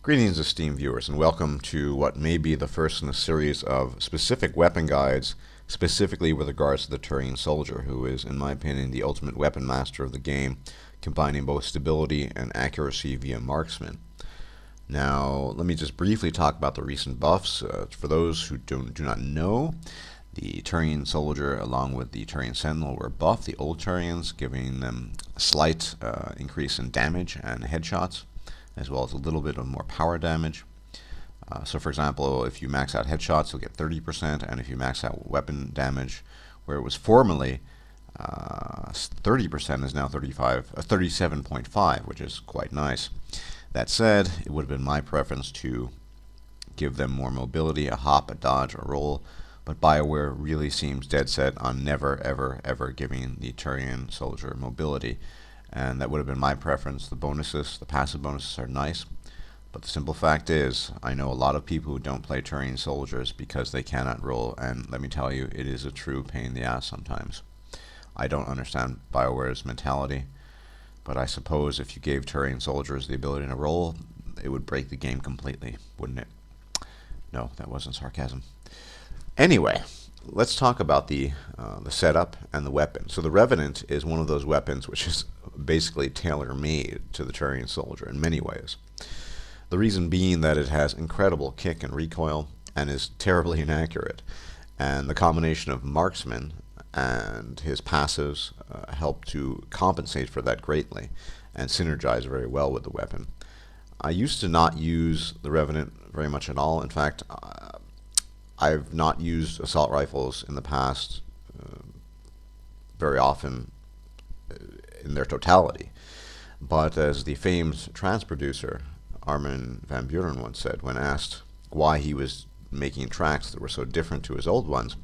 Greetings esteemed viewers and welcome to what may be the first in a series of specific weapon guides specifically with regards to the Turian soldier, who is in my opinion the ultimate weapon master of the game, combining both stability and accuracy via marksman. Now let me just briefly talk about the recent buffs. For those who do not know, the Turian soldier along with the Turian sentinel were buffed, the old Turians, giving them a slight increase in damage and headshots, as well as a little bit of more power damage. So for example, if you max out headshots, you'll get 30%, and if you max out weapon damage, where it was formerly 30%, is now 37.5, which is quite nice. That said, it would have been my preference to give them more mobility, a hop, a dodge, a roll, but BioWare really seems dead set on never, ever giving the Turian soldier mobility. And that would have been my preference. The bonuses, the passive bonuses are nice, but the simple fact is, I know a lot of people who don't play Turian soldiers because they cannot roll, and let me tell you, it is a true pain in the ass sometimes. I don't understand BioWare's mentality, but I suppose if you gave Turian soldiers the ability to roll, it would break the game completely, wouldn't it? No, that wasn't sarcasm. Anyway, let's talk about the setup and the weapon. So the Revenant is one of those weapons which is basically tailor-made to the Turian soldier in many ways. The reason being that it has incredible kick and recoil and is terribly inaccurate. And the combination of marksman and his passives help to compensate for that greatly and synergize very well with the weapon. I used to not use the Revenant very much at all. In fact, I've not used assault rifles in the past very often in their totality. But as the famed trance producer Armin van Buren once said, when asked why he was making tracks that were so different to his old ones,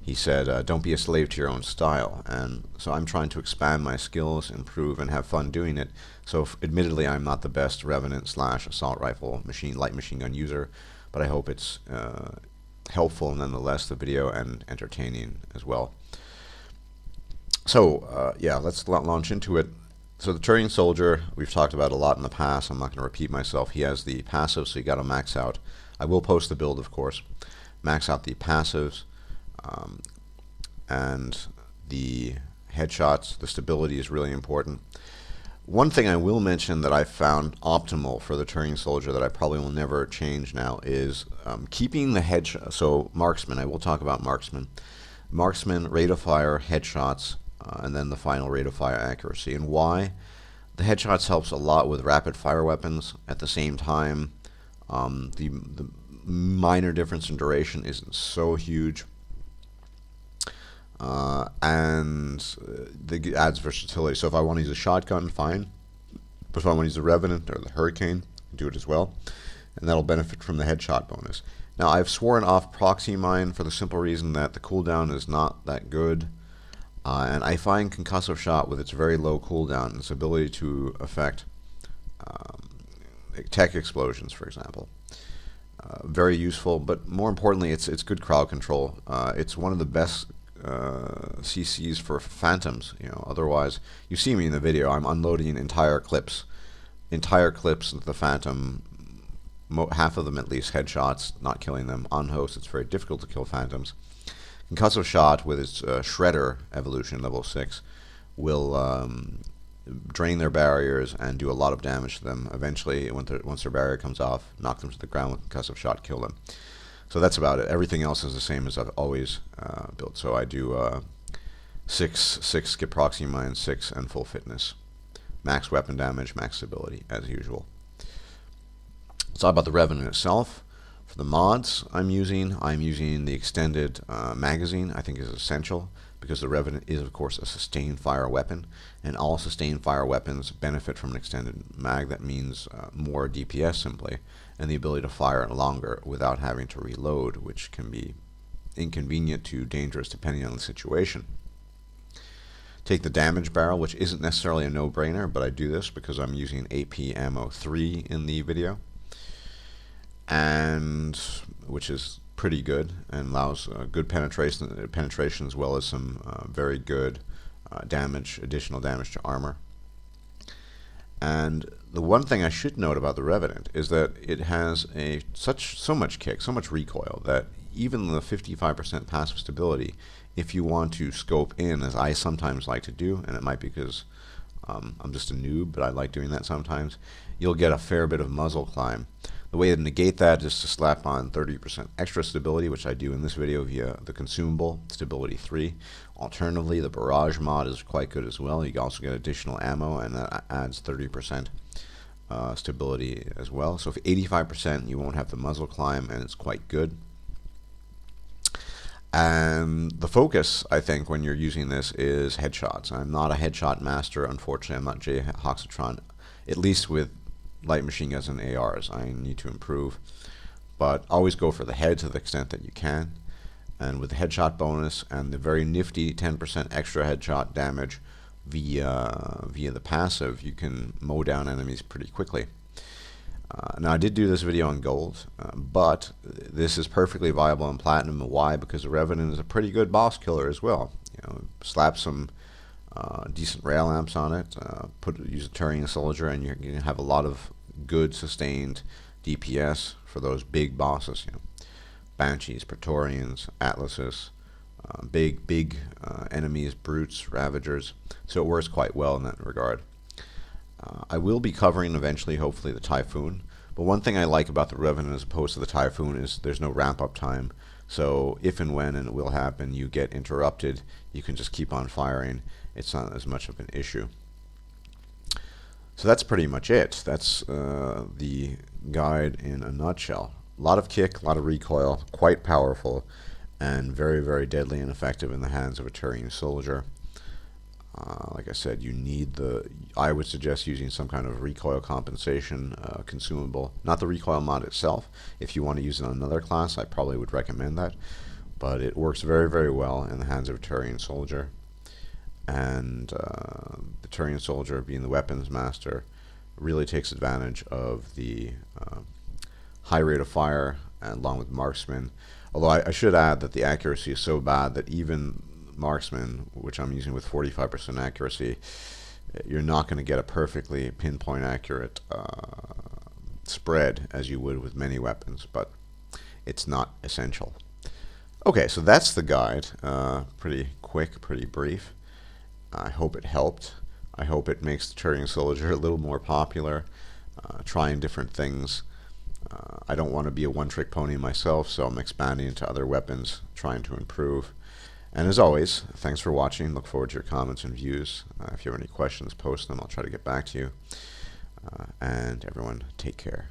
he said, don't be a slave to your own style. And so I'm trying to expand my skills, improve, and have fun doing it. So admittedly, I'm not the best Revenant / assault rifle light machine gun user, but I hope it's helpful nonetheless, the video, and entertaining as well. So yeah, let's launch into it. So the Turian soldier, we've talked about a lot in the past. I'm not going to repeat myself. He has the passive, so you got to max out. I will post the build, of course. Max out the passives and the headshots. The stability is really important. One thing I will mention that I found optimal for the Turian soldier that I probably will never change now is keeping the headshot. So marksman, I will talk about marksman. Marksman, rate of fire, headshots, and then the final rate of fire accuracy. And why? The headshots helps a lot with rapid fire weapons. At the same time, the minor difference in duration isn't so huge. And it adds versatility. So if I want to use a shotgun, fine. But if I want to use the Revenant or the Hurricane, do it as well. And that'll benefit from the headshot bonus. Now I've sworn off proxy mine for the simple reason that the cooldown is not that good. And I find concussive shot, with its very low cooldown, its ability to affect tech explosions, for example, very useful. But more importantly, it's good crowd control. It's one of the best CCs for phantoms. Otherwise, you see me in the video, I'm unloading entire clips into the phantom, half of them at least headshots, not killing them. On host, it's very difficult to kill phantoms. Concussive shot, with its shredder evolution, level 6, will drain their barriers and do a lot of damage to them. Eventually, once their barrier comes off, knock them to the ground with concussive shot, kill them. So that's about it. Everything else is the same as I've always built. So I do 6 skip proxy mine, 6, and full fitness. Max weapon damage, max stability, as usual. Let's talk about the Revenant itself. For the mods I'm using the extended magazine. I think is essential because the Revenant is, of course, a sustained fire weapon, and all sustained fire weapons benefit from an extended mag. That means more DPS simply, and the ability to fire longer without having to reload, which can be inconvenient to dangerous depending on the situation. Take the damage barrel, which isn't necessarily a no-brainer, but I do this because I'm using AP ammo 3 in the video, and which is pretty good and allows good penetration as well as some very good additional damage to armor. And the one thing I should note about the Revenant is that it has so much kick, so much recoil, that even the 55% passive stability, if you want to scope in, as I sometimes like to do, and it might be because I'm just a noob, but I like doing that sometimes, you'll get a fair bit of muzzle climb. The way to negate that is to slap on 30% extra stability, which I do in this video via the consumable, Stability 3. Alternatively, the Barrage mod is quite good as well. You can also get additional ammo, and that adds 30% stability as well. So if 85%, you won't have the muzzle climb, and it's quite good. And the focus, I think, when you're using this is headshots. I'm not a headshot master, unfortunately. I'm not Jay Hoxatron, at least with light machine guns and ARs. I need to improve. But always go for the head to the extent that you can. And with the headshot bonus and the very nifty 10% extra headshot damage via the passive, you can mow down enemies pretty quickly. Now I did do this video on gold, but this is perfectly viable in platinum. Why? Because the Revenant is a pretty good boss killer as well. Slap some decent rail amps on it, use a Turian soldier, and you're going to have a lot of good sustained DPS for those big bosses. Banshees, Praetorians, Atlases, big enemies, brutes, ravagers. So it works quite well in that regard. I will be covering eventually, hopefully, the Typhoon. But one thing I like about the Revenant as opposed to the Typhoon is there's no ramp-up time. So if and when, and it will happen, you get interrupted, you can just keep on firing. It's not as much of an issue. So that's pretty much it. That's the guide in a nutshell. A lot of kick, a lot of recoil, quite powerful, and very, very deadly and effective in the hands of a Turian soldier. Like I said, I would suggest using some kind of recoil compensation consumable. Not the recoil mod itself. If you want to use it on another class, I probably would recommend that. But it works very, very well in the hands of a Turian soldier. And the Turian soldier, being the weapons master, really takes advantage of the high rate of fire, and along with marksman. Although I should add that the accuracy is so bad that even marksman, which I'm using with 45% accuracy, you're not going to get a perfectly pinpoint accurate spread as you would with many weapons, but it's not essential. Okay, so that's the guide. Pretty quick, pretty brief. I hope it helped. I hope it makes the Turian soldier a little more popular, trying different things. I don't want to be a one-trick pony myself, so I'm expanding into other weapons, trying to improve. And as always, thanks for watching. Look forward to your comments and views. If you have any questions, post them. I'll try to get back to you. And everyone, take care.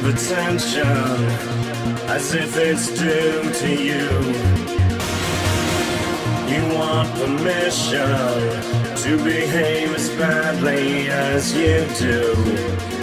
crave attention as if it's due to you. You want permission to behave as badly as you do.